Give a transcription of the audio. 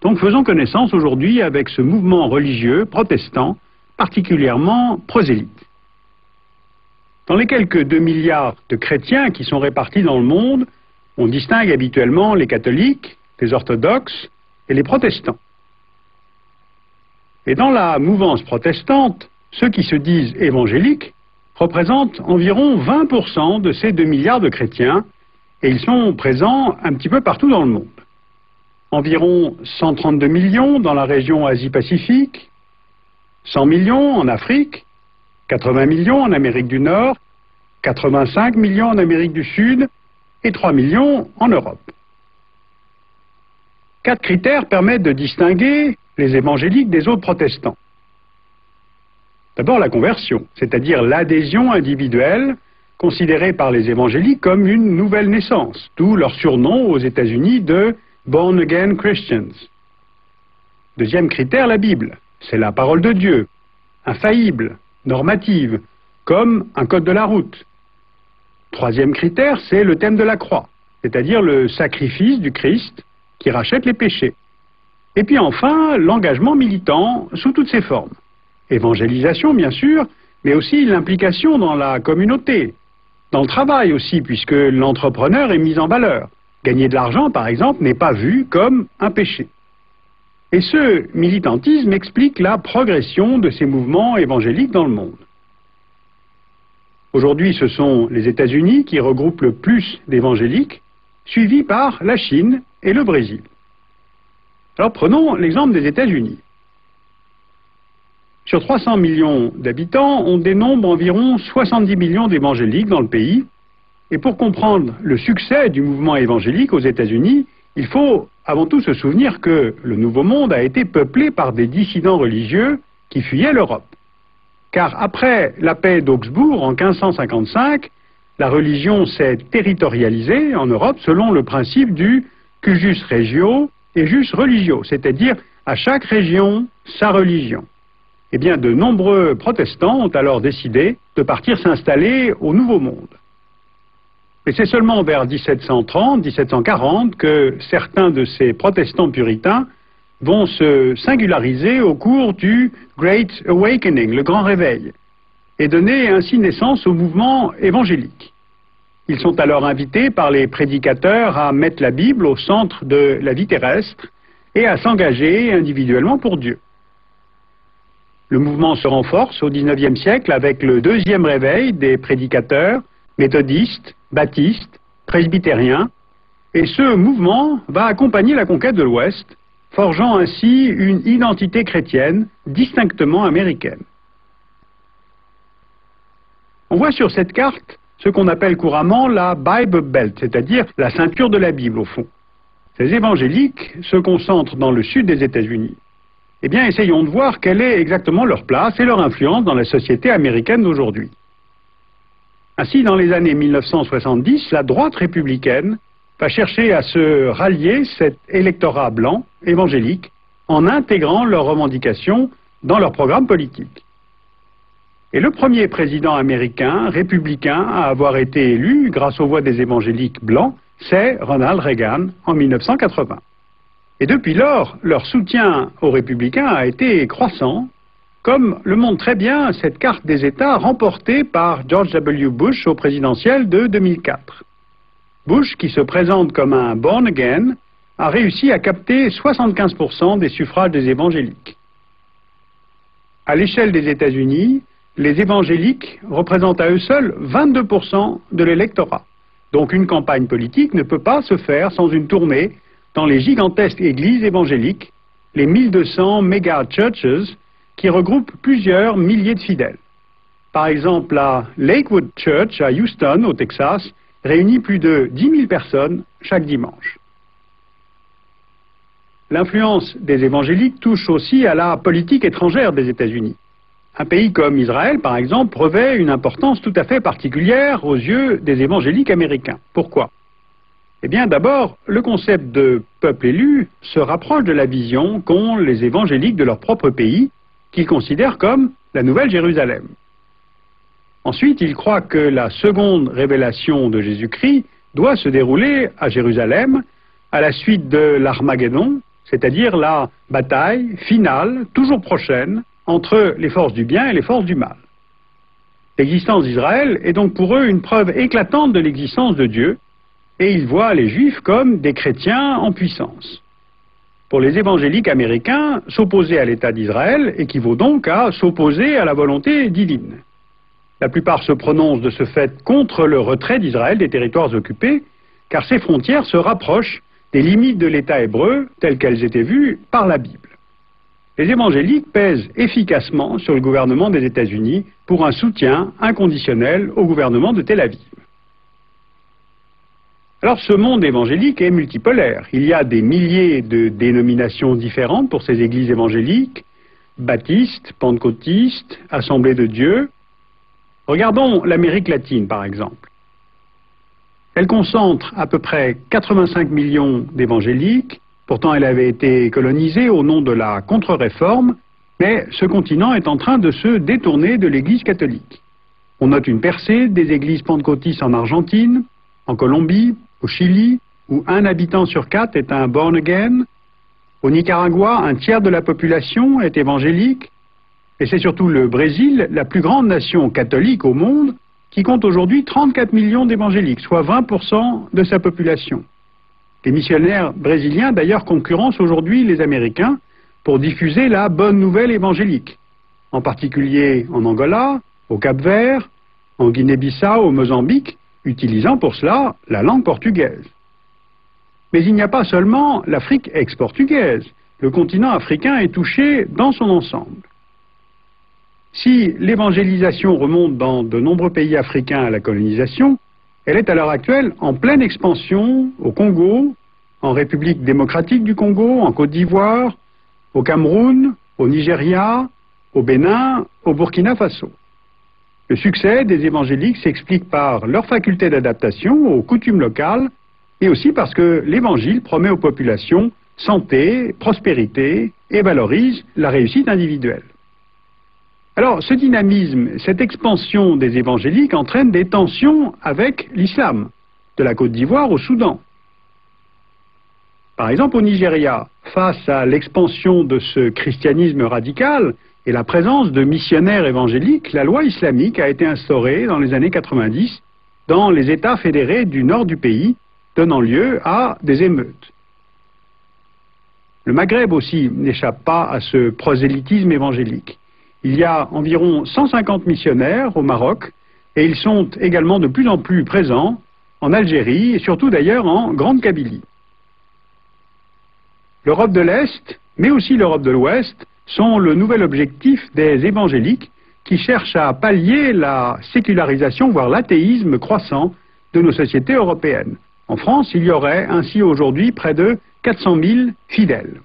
Donc faisons connaissance aujourd'hui avec ce mouvement religieux protestant, particulièrement prosélyte. Dans les quelques 2 milliards de chrétiens qui sont répartis dans le monde, on distingue habituellement les catholiques, les orthodoxes et les protestants. Et dans la mouvance protestante, ceux qui se disent évangéliques représentent environ 20% de ces 2 milliards de chrétiens, et ils sont présents un petit peu partout dans le monde. Environ 132 millions dans la région Asie-Pacifique, 100 millions en Afrique, 80 millions en Amérique du Nord, 85 millions en Amérique du Sud et 3 millions en Europe. 4 critères permettent de distinguer les évangéliques des autres protestants. D'abord la conversion, c'est-à-dire l'adhésion individuelle considérée par les évangéliques comme une nouvelle naissance, d'où leur surnom aux États-Unis de Born Again Christians. Deuxième critère, la Bible. C'est la parole de Dieu, infaillible, normative, comme un code de la route. Troisième critère, c'est le thème de la croix, c'est-à-dire le sacrifice du Christ qui rachète les péchés. Et puis enfin, l'engagement militant sous toutes ses formes. Évangélisation, bien sûr, mais aussi l'implication dans la communauté, dans le travail aussi, puisque l'entrepreneur est mis en valeur. Gagner de l'argent, par exemple, n'est pas vu comme un péché. Et ce militantisme explique la progression de ces mouvements évangéliques dans le monde. Aujourd'hui, ce sont les États-Unis qui regroupent le plus d'évangéliques, suivis par la Chine et le Brésil. Alors prenons l'exemple des États-Unis. Sur 300 millions d'habitants, on dénombre environ 70 millions d'évangéliques dans le pays. Et pour comprendre le succès du mouvement évangélique aux États-Unis, il faut avant tout se souvenir que le Nouveau Monde a été peuplé par des dissidents religieux qui fuyaient l'Europe. Car après la paix d'Augsbourg en 1555, la religion s'est territorialisée en Europe selon le principe du cuius regio et jus religio, c'est-à-dire à chaque région sa religion. Eh bien, de nombreux protestants ont alors décidé de partir s'installer au Nouveau Monde. Et c'est seulement vers 1730-1740 que certains de ces protestants puritains vont se singulariser au cours du Great Awakening, le grand réveil, et donner ainsi naissance au mouvement évangélique. Ils sont alors invités par les prédicateurs à mettre la Bible au centre de la vie terrestre et à s'engager individuellement pour Dieu. Le mouvement se renforce au XIXe siècle avec le deuxième réveil des prédicateurs méthodistes, baptistes, presbytériens, et ce mouvement va accompagner la conquête de l'Ouest, forgeant ainsi une identité chrétienne distinctement américaine. On voit sur cette carte ce qu'on appelle couramment la Bible Belt, c'est-à-dire la ceinture de la Bible au fond. Ces évangéliques se concentrent dans le sud des États-Unis. Eh bien, essayons de voir quelle est exactement leur place et leur influence dans la société américaine d'aujourd'hui. Ainsi, dans les années 1970, la droite républicaine va chercher à se rallier cet électorat blanc, évangélique, en intégrant leurs revendications dans leur programme politique. Et le premier président américain républicain à avoir été élu grâce aux voix des évangéliques blancs, c'est Ronald Reagan en 1980. Et depuis lors, leur soutien aux républicains a été croissant, comme le montre très bien cette carte des États remportée par George W. Bush au présidentiel de 2004. Bush, qui se présente comme un born again, a réussi à capter 75% des suffrages des évangéliques. À l'échelle des États-Unis, les évangéliques représentent à eux seuls 22% de l'électorat. Donc une campagne politique ne peut pas se faire sans une tournée dans les gigantesques églises évangéliques, les 1200 méga churches, qui regroupent plusieurs milliers de fidèles. Par exemple, la Lakewood Church à Houston, au Texas, réunit plus de 10 000 personnes chaque dimanche. L'influence des évangéliques touche aussi à la politique étrangère des États-Unis. Un pays comme Israël, par exemple, revêt une importance tout à fait particulière aux yeux des évangéliques américains. Pourquoi ? Eh bien, d'abord, le concept de peuple élu se rapproche de la vision qu'ont les évangéliques de leur propre pays, qu'ils considèrent comme la Nouvelle Jérusalem. Ensuite, ils croient que la seconde révélation de Jésus-Christ doit se dérouler à Jérusalem, à la suite de l'Armageddon, c'est-à-dire la bataille finale, toujours prochaine, entre les forces du bien et les forces du mal. L'existence d'Israël est donc pour eux une preuve éclatante de l'existence de Dieu, et ils voient les Juifs comme des chrétiens en puissance. Pour les évangéliques américains, s'opposer à l'État d'Israël équivaut donc à s'opposer à la volonté divine. La plupart se prononcent de ce fait contre le retrait d'Israël des territoires occupés, car ces frontières se rapprochent des limites de l'État hébreu telles qu'elles étaient vues par la Bible. Les évangéliques pèsent efficacement sur le gouvernement des États-Unis pour un soutien inconditionnel au gouvernement de Tel Aviv. Alors ce monde évangélique est multipolaire. Il y a des milliers de dénominations différentes pour ces églises évangéliques, baptistes, pentecôtistes, assemblées de Dieu. Regardons l'Amérique latine par exemple. Elle concentre à peu près 85 millions d'évangéliques. Pourtant, elle avait été colonisée au nom de la contre-réforme, mais ce continent est en train de se détourner de l'Église catholique. On note une percée des églises pentecôtistes en Argentine, en Colombie, au Chili, où 1 habitant sur 4 est un born again. Au Nicaragua, 1/3 de la population est évangélique. Et c'est surtout le Brésil, la plus grande nation catholique au monde, qui compte aujourd'hui 34 millions d'évangéliques, soit 20% de sa population. Les missionnaires brésiliens, d'ailleurs, concurrencent aujourd'hui les Américains pour diffuser la bonne nouvelle évangélique, en particulier en Angola, au Cap-Vert, en Guinée-Bissau, au Mozambique, utilisant pour cela la langue portugaise. Mais il n'y a pas seulement l'Afrique ex-portugaise. Le continent africain est touché dans son ensemble. Si l'évangélisation remonte dans de nombreux pays africains à la colonisation, elle est à l'heure actuelle en pleine expansion au Congo, en République démocratique du Congo, en Côte d'Ivoire, au Cameroun, au Nigeria, au Bénin, au Burkina Faso. Le succès des évangéliques s'explique par leur faculté d'adaptation aux coutumes locales et aussi parce que l'évangile promet aux populations santé, prospérité et valorise la réussite individuelle. Alors, ce dynamisme, cette expansion des évangéliques entraîne des tensions avec l'islam, de la Côte d'Ivoire au Soudan. Par exemple, au Nigeria, face à l'expansion de ce christianisme radical et la présence de missionnaires évangéliques, la loi islamique a été instaurée dans les années 90 dans les États fédérés du nord du pays, donnant lieu à des émeutes. Le Maghreb aussi n'échappe pas à ce prosélytisme évangélique. Il y a environ 150 missionnaires au Maroc et ils sont également de plus en plus présents en Algérie et surtout d'ailleurs en Grande Kabylie. L'Europe de l'Est, mais aussi l'Europe de l'Ouest, sont le nouvel objectif des évangéliques qui cherchent à pallier la sécularisation, voire l'athéisme croissant de nos sociétés européennes. En France, il y aurait ainsi aujourd'hui près de 400 000 fidèles.